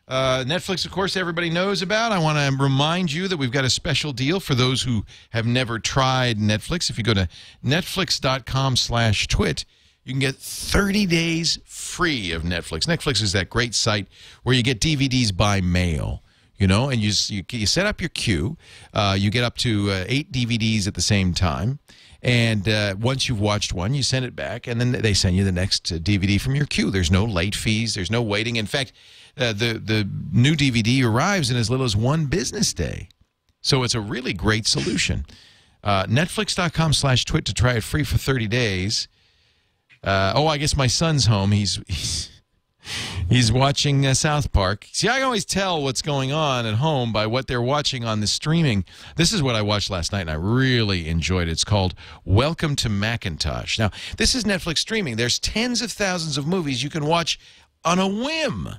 Netflix, of course, everybody knows about. I want to remind you that we've got a special deal for those who have never tried Netflix. If you go to netflix.com/twit, you can get 30 days free of Netflix. Netflix is that great site where you get DVDs by mail, and you set up your queue. You get up to 8 DVDs at the same time. And once you've watched one, you send it back, and then they send you the next DVD from your queue. There's no late fees. There's no waiting. In fact, the new DVD arrives in as little as 1 business day. So it's a really great solution. Netflix.com/twit to try it free for 30 days. I guess my son's home. He's watching South Park. See, I can always tell what's going on at home by what they're watching on the streaming. This is what I watched last night, and I really enjoyed it. It's called Welcome to Macintosh. Now, this is Netflix streaming. There's tens of thousands of movies you can watch on a whim.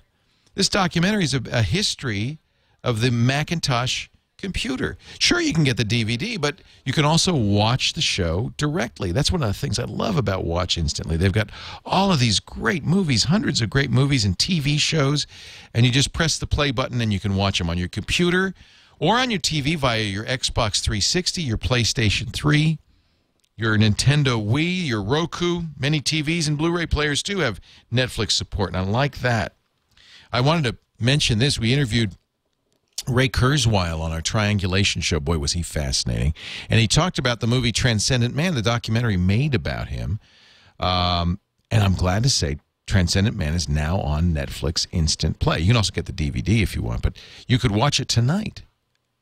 This documentary is a history of the Macintosh computer. Sure, you can get the DVD, but you can also watch the show directly. That's one of the things I love about Watch Instantly. They've got all of these great movies, hundreds of great movies and TV shows, and you just press the play button and you can watch them on your computer or on your TV via your Xbox 360, your PlayStation 3, your Nintendo Wii, your Roku. Many TVs and Blu-ray players too have Netflix support, and I like that. I wanted to mention this. We interviewed Ray Kurzweil on our Triangulation show. Boy, was he fascinating. And he talked about the movie Transcendent Man, the documentary made about him. And I'm glad to say Transcendent Man is now on Netflix Instant Play. You can also get the DVD if you want, but you could watch it tonight.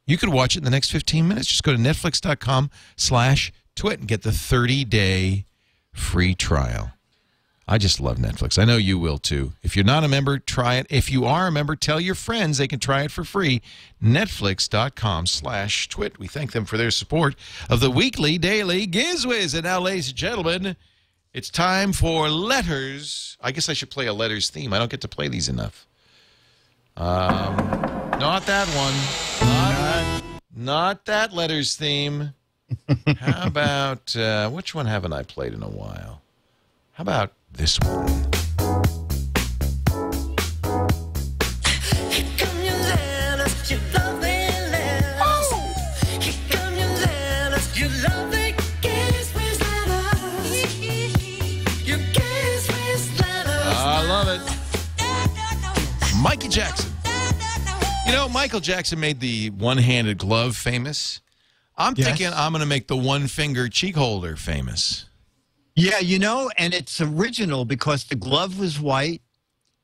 You could watch it in the next 15 minutes. Just go to netflix.com/twit and get the 30-day free trial. I just love Netflix. I know you will, too. If you're not a member, try it. If you are a member, tell your friends they can try it for free. Netflix.com/twit. We thank them for their support of the weekly, daily GizWiz. And now, ladies and gentlemen, it's time for letters. I guess I should play a letters theme. I don't get to play these enough. Not that one. Not that letters theme. How about, which one haven't I played in a while? How about this one? I love it. Mikey Jackson. Michael Jackson made the one-handed glove famous. I'm thinking I'm going to make the one-finger cheek holder famous. Yeah, and it's original because the glove was white.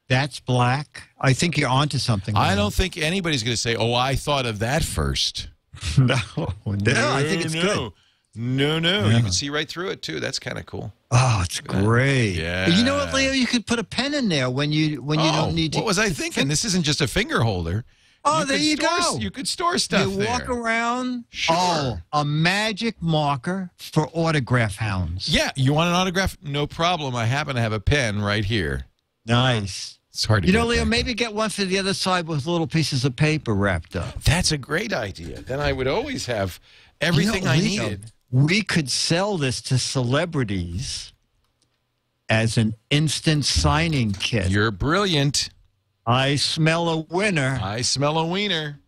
That's black. I think you're onto something. I don't think anybody's going to say, I thought of that first. No, I think it's good. No. Yeah. You can see right through it, too. That's kind of cool. Oh, it's great. Yeah. You know what, Leo? You could put a pen in there when you don't need to. What was I thinking? This isn't just a finger holder. There you go. You could store stuff there. You walk around. Sure. A magic marker for autograph hounds. Yeah. You want an autograph? No problem. I happen to have a pen right here. Nice. It's hard to get Leo, maybe get one for the other side with little pieces of paper wrapped up. That's a great idea. Then I would always have everything I needed. We could sell this to celebrities as an instant signing kit. You're brilliant. I smell a winner. I smell a wiener.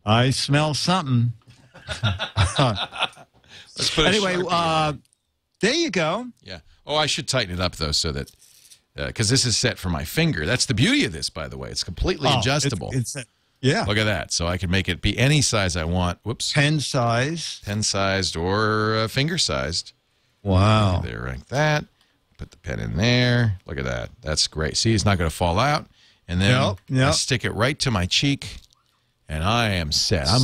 I smell something. Let's put anyway, there you go. Yeah. I should tighten it up, though, so that because this is set for my finger. That's the beauty of this, by the way. It's completely adjustable. Yeah. Look at that. So I can make it be any size I want. Whoops. Pen size. Pen sized or finger sized. Wow. There, like that. Put the pen in there. Look at that. That's great. See, it's not going to fall out. And then I stick it right to my cheek, and I am set. I'm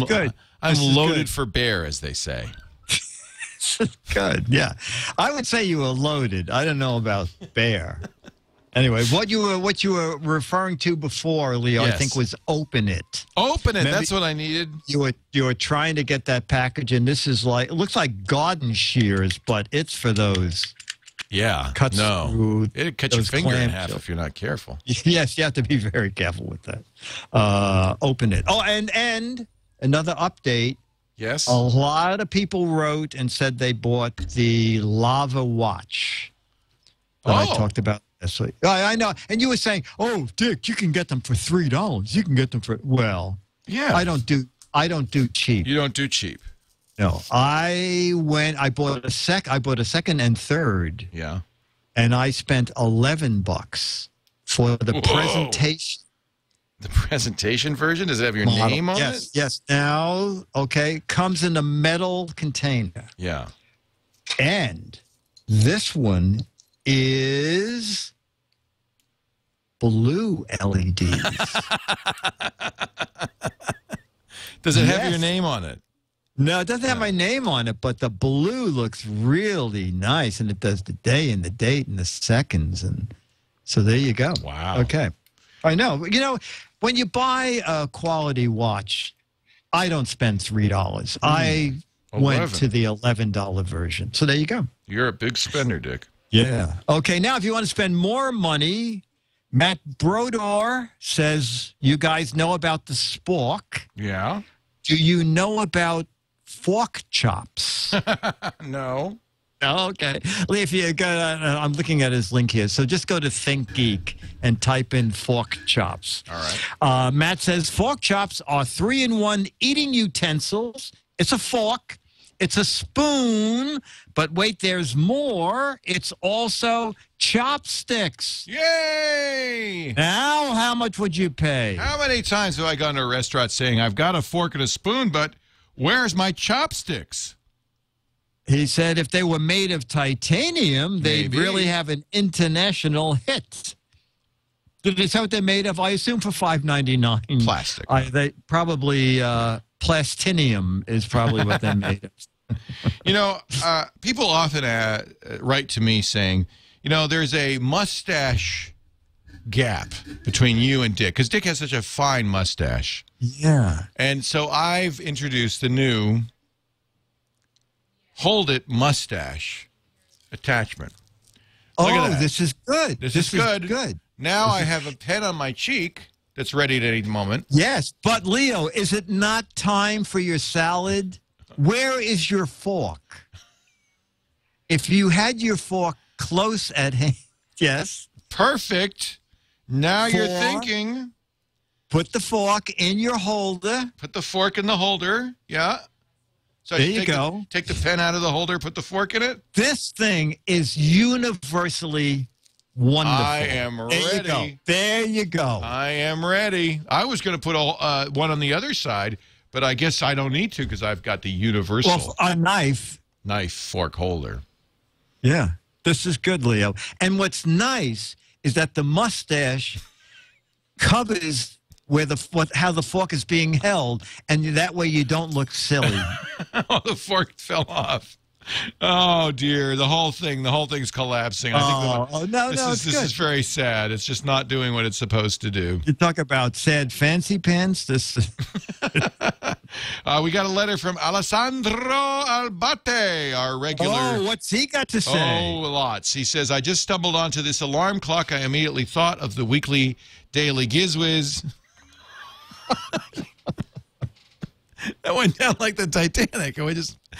loaded for bear, as they say. Good. Yeah, I would say you were loaded. I don't know about bear. Anyway, what you were referring to before, Leo, Yes. I think was open it. Open it. Remember, That's what I needed. You were trying to get that package, and this is like, it looks like garden shears, but it's for those. Yeah. Cuts through It'd cut your those finger in clamp half shell. if you're not careful. Yes, you have to be very careful with that. Open it. Oh, and another update. Yes. A lot of people wrote and said they bought the lava watch that I talked about this week. I know. And you were saying, oh, Dick, you can get them for $3. You can get them for, well, Yeah. I don't do cheap. You don't do cheap. No, I bought a second and third. Yeah. And I spent $11 for the Whoa. presentation. The presentation version? Does it have your name on it? Yes. Now, okay, comes in a metal container. Yeah. And this one is blue LEDs. Does it have your name on it? No, it doesn't have my name on it, but the blue looks really nice, and it does the day and the date and the seconds, and so there you go. Wow. Okay. I know. You know, when you buy a quality watch, I don't spend $3. I went to the $11 version. So there you go. You're a big spender, Dick. Yeah. Okay, now if you want to spend more money, Matt Brodor says, you guys know about the spork. Yeah. Do you know about fork chops? No. Okay. If you go, I'm looking at his link here. So just go to ThinkGeek and type in fork chops. All right. Matt says fork chops are 3-in-1 eating utensils. It's a fork. It's a spoon. But wait, there's more. It's also chopsticks. Yay! Now, how much would you pay? How many times have I gone to a restaurant saying, I've got a fork and a spoon, but where's my chopsticks? He said if they were made of titanium, they'd really have an international hit. Is that what they're made of? I assume for $5.99. Plastic. They probably plastinium is probably what they're made of. You know, people often write to me saying, you know, there's a mustache gap between you and Dick, because Dick has such a fine mustache. Yeah. And so I've introduced the new Hold It mustache attachment. Look at that. This is good. This is good. Now I have a pen on my cheek that's ready at any moment. Yes, but Leo, is it not time for your salad? Where is your fork? If you had your fork close at hand, yes. Perfect. Now you're thinking. Put the fork in your holder. Put the fork in the holder. Yeah. So there you go. Take the pen out of the holder, put the fork in it. This thing is universally wonderful. I am ready. There you go. I am ready. I was going to put one on the other side, but I guess I don't need to because I've got the universal a knife fork holder. Yeah, this is good, Leo. And what's nice is that the mustache covers how the fork is being held, and that way you don't look silly. Oh, the fork fell off. Oh dear, the whole thing's collapsing. I think this is very sad. It's just not doing what it's supposed to do. You talk about sad fancy pants. We got a letter from Alessandro Albate, our regular. Oh, what's he got to say? Oh, lots. He says, I just stumbled onto this alarm clock. I immediately thought of the weekly daily GizWiz. That went down like the Titanic.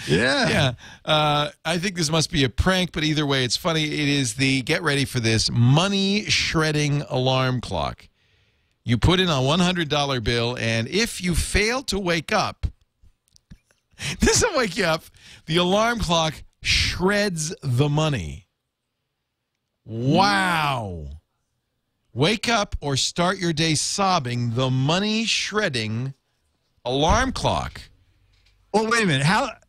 Yeah. I think this must be a prank, but either way, it's funny. It is the, get ready for this, money shredding alarm clock. You put in a $100 bill, and if you fail to wake up, this doesn't wake you up, the alarm clock shreds the money. Wow. Wake up or start your day sobbing, the money shredding alarm clock. Well, wait a minute.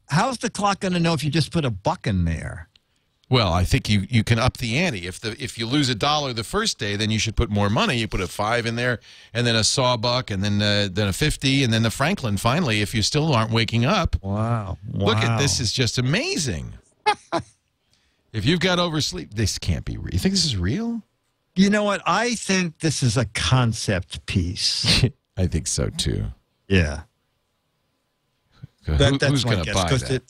How's the clock going to know if you just put a buck in there? Well, I think you can up the ante. If you lose $1 the first day, then you should put more money. You put a 5 in there, and then a sawbuck, and then a 50, and then the Franklin. Finally, if you still aren't waking up, wow! Look at this; is just amazing. If you've got oversleep, this can't be real. You think this is real? You know what? I think this is a concept piece. I think so too. Yeah. Who's going to buy that?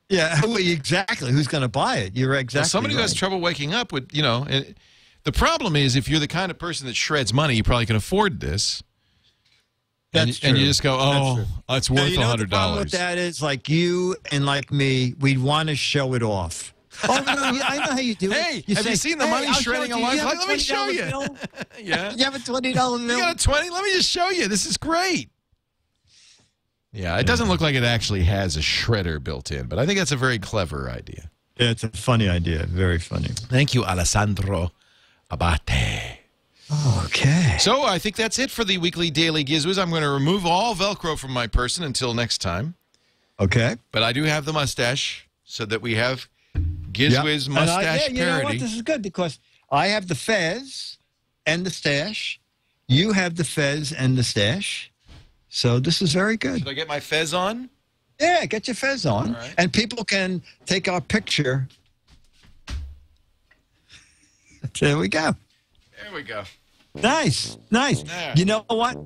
Yeah, exactly. Who's going to buy it? You're exactly well, somebody who has trouble waking up would, the problem is if you're the kind of person that shreds money, you probably can afford this. That's true. And you just go, it's worth $100. The problem with that is, like you and like me, we'd want to show it off. Oh, no, I know how you do it. Hey, have you seen the money shredding a life? Let me show you. Yeah. You have a $20 bill? You got a 20? Let me just show you. This is great. Yeah, it doesn't look like it actually has a shredder built in, but I think that's a very clever idea. Yeah, it's a funny idea. Very funny. Thank you, Alessandro Abate. Okay. So I think that's it for the weekly Daily GizWiz. I'm going to remove all Velcro from my person until next time. Okay. But I do have the mustache so that we have GizWiz mustache parody. You know what? This is good because I have the fez and the stash. You have the fez and the stash. So this is very good. Should I get my fez on? Yeah, get your fez on. Right. And people can take our picture. There we go. There we go. Nice. Nice. There. You know what?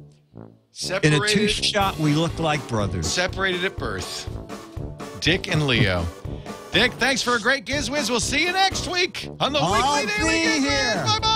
Separated, in a two-shot, we look like brothers. Separated at birth. Dick and Leo. Dick, thanks for a great GizWiz. We'll see you next week on the Weekly Daily GizWiz. Bye-bye.